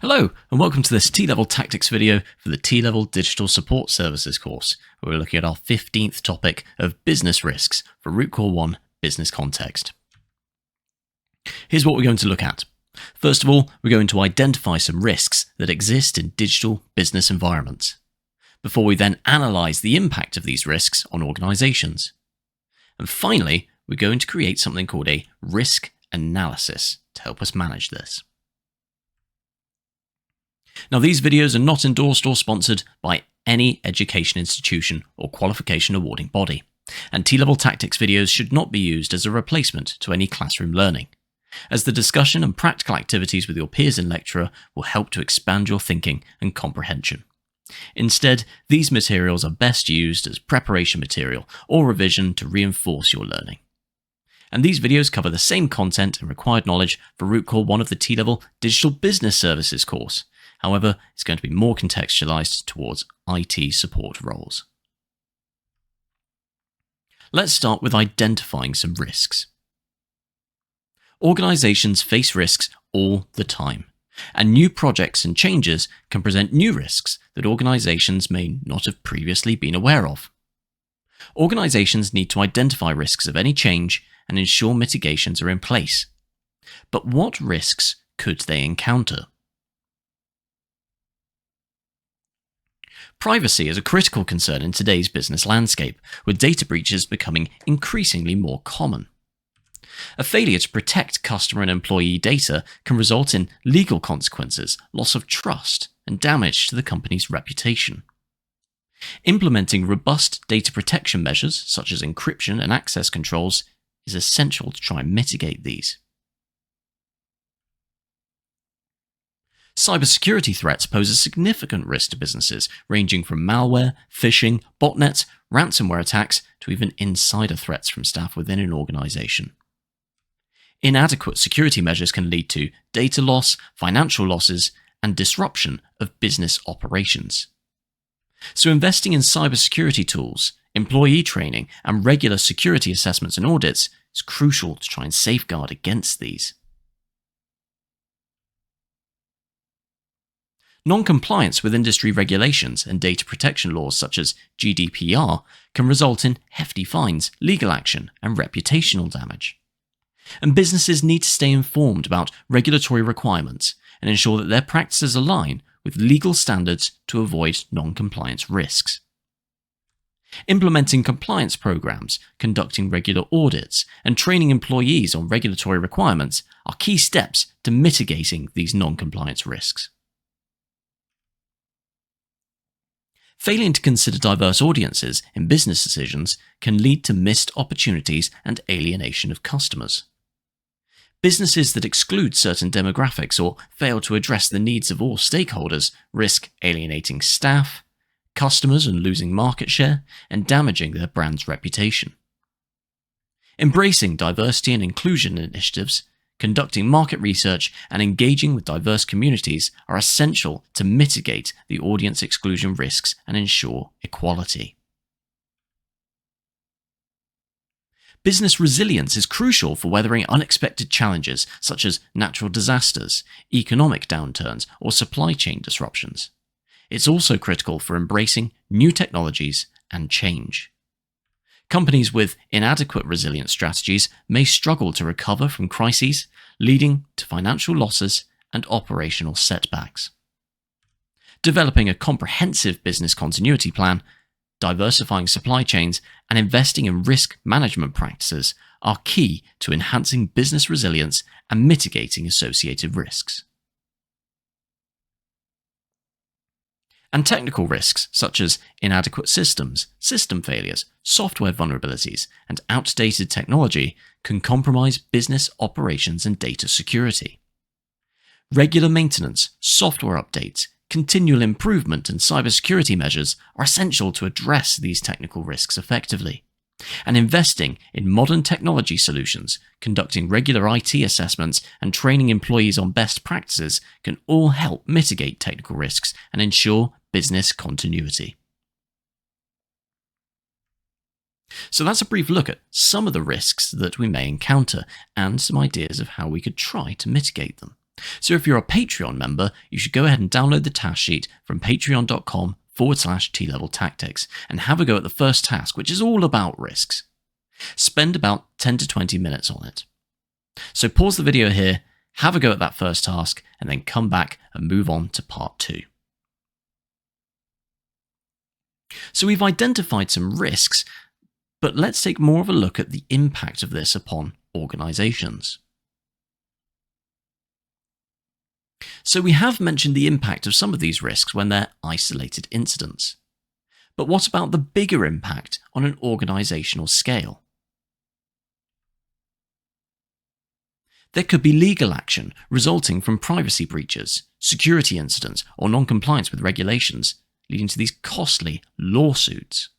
Hello, and welcome to this T-Level Tactics video for the T-Level Digital Support Services course, where we're looking at our 15th topic of business risks for Root Core 1 business context. Here's what we're going to look at. First of all, we're going to identify some risks that exist in digital business environments, before we then analyse the impact of these risks on organisations. And finally, we're going to create something called a risk analysis to help us manage this. Now, these videos are not endorsed or sponsored by any education institution or qualification awarding body, and T-Level Tactics videos should not be used as a replacement to any classroom learning, as the discussion and practical activities with your peers and lecturer will help to expand your thinking and comprehension. Instead, these materials are best used as preparation material or revision to reinforce your learning. And these videos cover the same content and required knowledge for Root Core 1 of the T-Level Digital Business Services course. However, it's going to be more contextualized towards IT support roles. Let's start with identifying some risks. Organizations face risks all the time, and new projects and changes can present new risks that organizations may not have previously been aware of. Organizations need to identify risks of any change and ensure mitigations are in place. But what risks could they encounter? Privacy is a critical concern in today's business landscape, with data breaches becoming increasingly more common. A failure to protect customer and employee data can result in legal consequences, loss of trust, and damage to the company's reputation. Implementing robust data protection measures, such as encryption and access controls, is essential to try and mitigate these. Cybersecurity threats pose a significant risk to businesses, ranging from malware, phishing, botnets, ransomware attacks, to even insider threats from staff within an organization. Inadequate security measures can lead to data loss, financial losses, and disruption of business operations. So investing in cybersecurity tools, employee training, and regular security assessments and audits is crucial to try and safeguard against these. Non-compliance with industry regulations and data protection laws such as GDPR can result in hefty fines, legal action, and reputational damage. And businesses need to stay informed about regulatory requirements and ensure that their practices align with legal standards to avoid non-compliance risks. Implementing compliance programs, conducting regular audits, and training employees on regulatory requirements are key steps to mitigating these non-compliance risks. Failing to consider diverse audiences in business decisions can lead to missed opportunities and alienation of customers. Businesses that exclude certain demographics or fail to address the needs of all stakeholders risk alienating staff, customers and losing market share, and damaging their brand's reputation. Embracing diversity and inclusion initiatives, conducting market research, and engaging with diverse communities are essential to mitigate the audience exclusion risks and ensure equality. Business resilience is crucial for weathering unexpected challenges such as natural disasters, economic downturns, or supply chain disruptions. It's also critical for embracing new technologies and change. Companies with inadequate resilience strategies may struggle to recover from crises, leading to financial losses and operational setbacks. Developing a comprehensive business continuity plan, diversifying supply chains, and investing in risk management practices are key to enhancing business resilience and mitigating associated risks. And technical risks such as inadequate systems, system failures, software vulnerabilities, and outdated technology can compromise business operations and data security. Regular maintenance, software updates, continual improvement, and cybersecurity measures are essential to address these technical risks effectively. And investing in modern technology solutions, conducting regular IT assessments, and training employees on best practices can all help mitigate technical risks and ensure business continuity. So that's a brief look at some of the risks that we may encounter and some ideas of how we could try to mitigate them. So if you're a Patreon member, you should go ahead and download the task sheet from patreon.com/T-Level Tactics and have a go at the first task, which is all about risks. Spend about 10 to 20 minutes on it. So pause the video here, have a go at that first task, and then come back and move on to part 2. So we've identified some risks, but let's take more of a look at the impact of this upon organizations. So we have mentioned the impact of some of these risks when they're isolated incidents. But what about the bigger impact on an organizational scale? There could be legal action resulting from privacy breaches, security incidents, or non-compliance with regulations, leading to these costly lawsuits.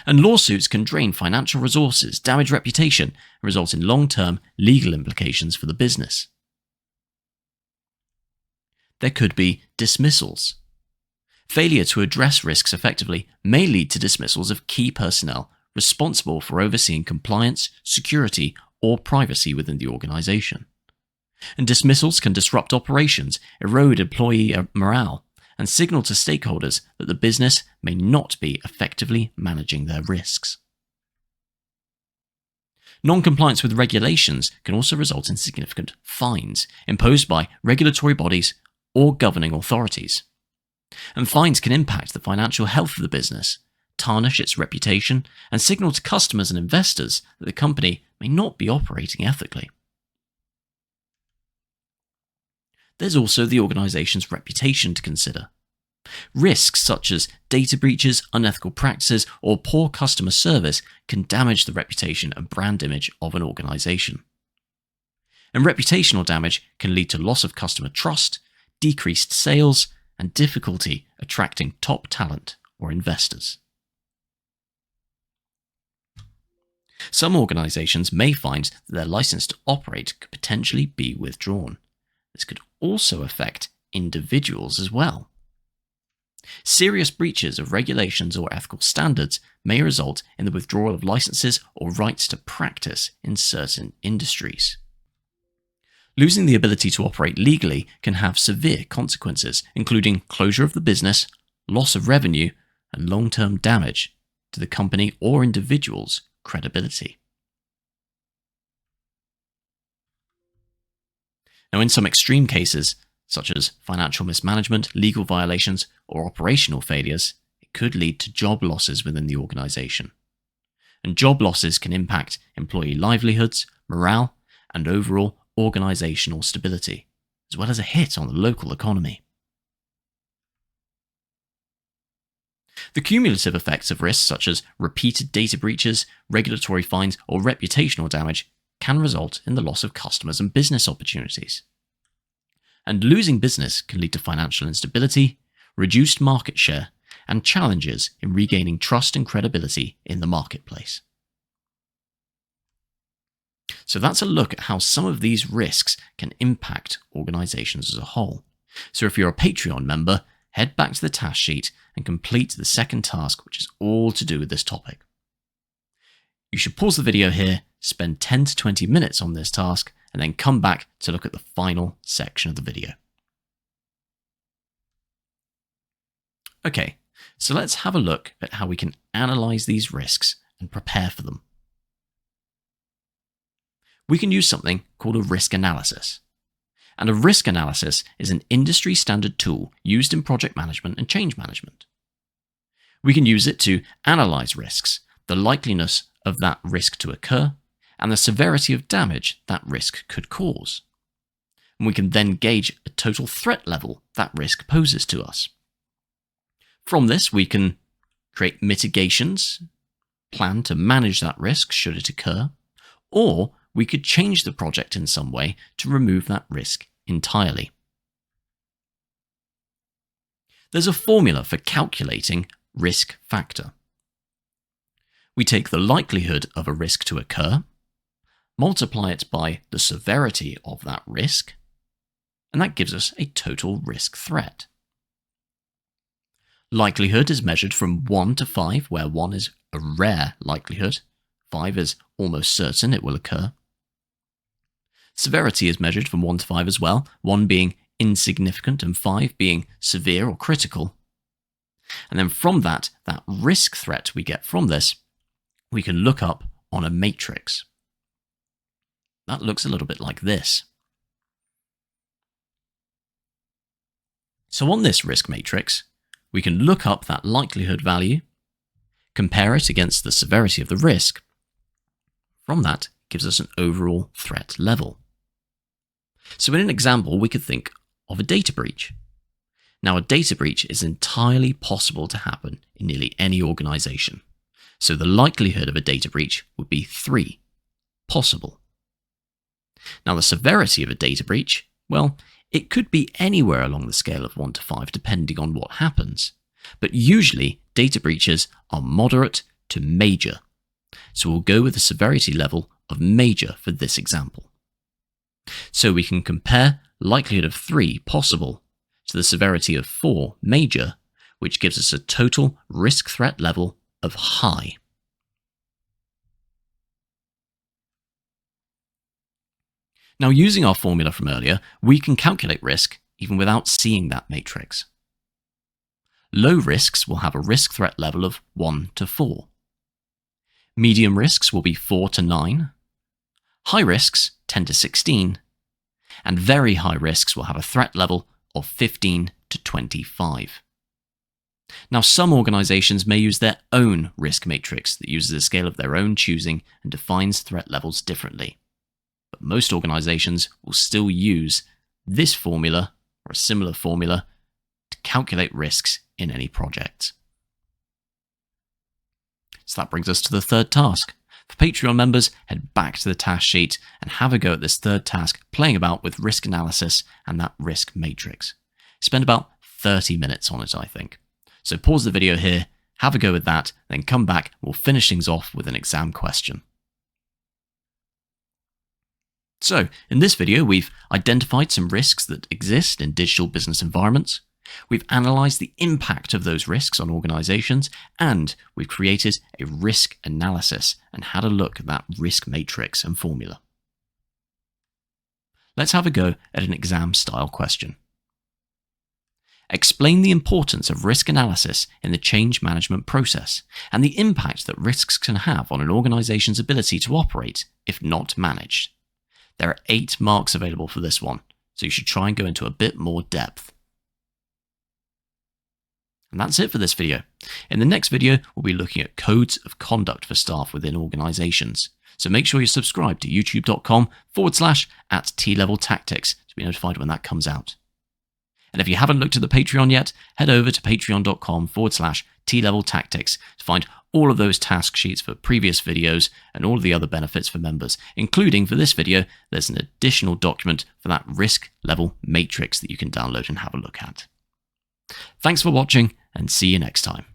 And lawsuits can drain financial resources, damage reputation, and result in long-term legal implications for the business. There could be dismissals. Failure to address risks effectively may lead to dismissals of key personnel responsible for overseeing compliance, security, or privacy within the organization. And dismissals can disrupt operations, erode employee morale, and signal to stakeholders that the business may not be effectively managing their risks. Non-compliance with regulations can also result in significant fines imposed by regulatory bodies or governing authorities. And fines can impact the financial health of the business, tarnish its reputation, and signal to customers and investors that the company may not be operating ethically. There's also the organization's reputation to consider. Risks such as data breaches, unethical practices, or poor customer service can damage the reputation and brand image of an organization. And reputational damage can lead to loss of customer trust, decreased sales, and difficulty attracting top talent or investors. Some organizations may find that their license to operate could potentially be withdrawn. This could also affect individuals as well. Serious breaches of regulations or ethical standards may result in the withdrawal of licenses or rights to practice in certain industries. Losing the ability to operate legally can have severe consequences, including closure of the business, loss of revenue, and long-term damage to the company or individual's credibility. Now, in some extreme cases, such as financial mismanagement, legal violations, or operational failures, it could lead to job losses within the organization. And job losses can impact employee livelihoods, morale, and overall organizational stability, as well as a hit on the local economy. The cumulative effects of risks such as repeated data breaches, regulatory fines, or reputational damage can result in the loss of customers and business opportunities. And losing business can lead to financial instability, reduced market share, and challenges in regaining trust and credibility in the marketplace. So that's a look at how some of these risks can impact organizations as a whole. So if you're a Patreon member, head back to the task sheet and complete the second task, which is all to do with this topic. You should pause the video here, spend 10 to 20 minutes on this task, and then come back to look at the final section of the video. Okay, so let's have a look at how we can analyze these risks and prepare for them. We can use something called a risk analysis. And a risk analysis is an industry standard tool used in project management and change management. We can use it to analyze risks, the likeliness of that risk to occur, and the severity of damage that risk could cause. And we can then gauge a total threat level that risk poses to us. From this, we can create mitigations, plan to manage that risk should it occur, or we could change the project in some way to remove that risk entirely. There's a formula for calculating risk factor. We take the likelihood of a risk to occur, multiply it by the severity of that risk, and that gives us a total risk threat. Likelihood is measured from 1 to 5, where 1 is a rare likelihood, 5 is almost certain it will occur. Severity is measured from 1 to 5 as well, 1 being insignificant and 5 being severe or critical. And then from that risk threat we get from this, we can look up on a matrix. That looks a little bit like this. So on this risk matrix, we can look up that likelihood value, compare it against the severity of the risk. From that, it gives us an overall threat level. So in an example, we could think of a data breach. Now, a data breach is entirely possible to happen in nearly any organization. So the likelihood of a data breach would be 3, possible. Now, the severity of a data breach, well, it could be anywhere along the scale of 1 to 5, depending on what happens. But usually, data breaches are moderate to major. So we'll go with the severity level of major for this example. So we can compare likelihood of 3, possible, to the severity of 4, major, which gives us a total risk threat level of high. Now, using our formula from earlier, we can calculate risk even without seeing that matrix. Low risks will have a risk threat level of 1 to 4. Medium risks will be 4 to 9. High risks, 10 to 16. And very high risks will have a threat level of 15 to 25. Now, some organizations may use their own risk matrix that uses a scale of their own choosing and defines threat levels differently. But most organizations will still use this formula or a similar formula to calculate risks in any project. So that brings us to the third task. For Patreon members, head back to the task sheet and have a go at this third task, playing about with risk analysis and that risk matrix. Spend about 30 minutes on it, I think. So pause the video here, have a go with that, then come back, we'll finish things off with an exam question. So, in this video, we've identified some risks that exist in digital business environments. We've analysed the impact of those risks on organisations, and we've created a risk analysis and had a look at that risk matrix and formula. Let's have a go at an exam-style question. Explain the importance of risk analysis in the change management process and the impact that risks can have on an organisation's ability to operate if not managed. There are 8 marks available for this one, so you should try and go into a bit more depth. And that's it for this video. In the next video, we'll be looking at codes of conduct for staff within organizations. So make sure you're subscribed to youtube.com/@tleveltactics to be notified when that comes out. And if you haven't looked at the Patreon yet, head over to patreon.com/tleveltactics to find all of those task sheets for previous videos and all of the other benefits for members, including for this video, there's an additional document for that risk level matrix that you can download and have a look at. Thanks for watching, and see you next time.